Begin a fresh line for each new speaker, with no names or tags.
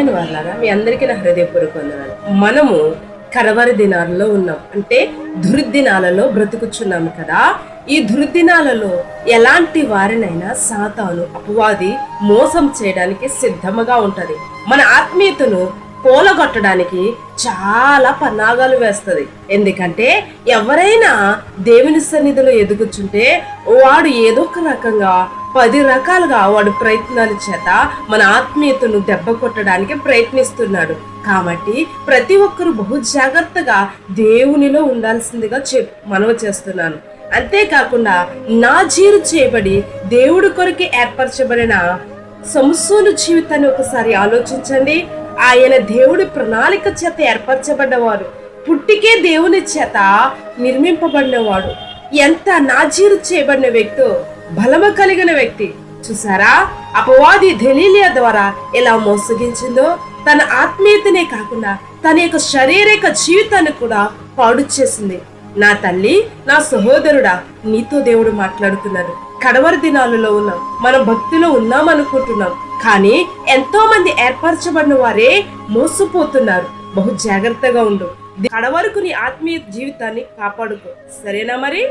వాళ్ళారా మీ అందరికీ నా హృదయపూర్వక వందనాలు. మనము కడవరి దినాలలో ఉన్నాం, అంటే దుర్దినాలలో బ్రతుకుచున్నాము కదా. ఈ దుర్దినాలలో ఎలాంటి వారినైనా సాతాను అపవాది మోసం చేయడానికి సిద్ధముగా ఉంటది. మన ఆత్మీయతను పోలగొట్టడానికి చాలా పన్నాగాలు వేస్తుంది. ఎందుకంటే ఎవరైనా దేవుని సన్నిధిలో ఎదుగుచుంటే వాడు ఏదో ఒక రకంగా 10 రకాలుగా వాడు ప్రయత్నాల చేత మన ఆత్మీయతను దెబ్బ కొట్టడానికి ప్రయత్నిస్తున్నాడు. కాబట్టి ప్రతి ఒక్కరూ బహు జాగ్రత్తగా దేవునిలో ఉండాల్సిందిగా మనవి చేస్తున్నాను. అంతేకాకుండా నాజీరు చేయబడి దేవుడి కొరకు ఏర్పరచబడిన సంసోను జీవితాన్ని ఒకసారి ఆలోచించండి. ఆయన దేవుడి ప్రణాళిక చేత ఏర్పరచబడ్డవాడు, పుట్టికే దేవుని చేత నిర్మింపబడినవాడు. ఎంత నాజీరు చేయబడిన వ్యక్తి, బలము కలిగిన వ్యక్తి. చూసారా, అపవాది దెలీలియా ద్వారా ఎలా మోసగించిందో, తన ఆత్మీయతనే కాకుండా తన యొక్క శారీరక జీవితాన్ని కూడా పాడు చేసింది. నా తల్లి, నా సహోదరుడా, నీతో దేవుడు మాట్లాడుతున్నాడు. కడవరి దినాలలో ఉన్నాం, మనం భక్తిలో ఉన్నాం అనుకుంటున్నాం, కానీ ఎంతో మంది ఏర్పరచబడిన వారే మోసపోతున్నారు. బహు జాగ్రత్తగా ఉండు. కడవరకు నీ ఆత్మీయ జీవితాన్ని కాపాడుకో. సరేనా మరి?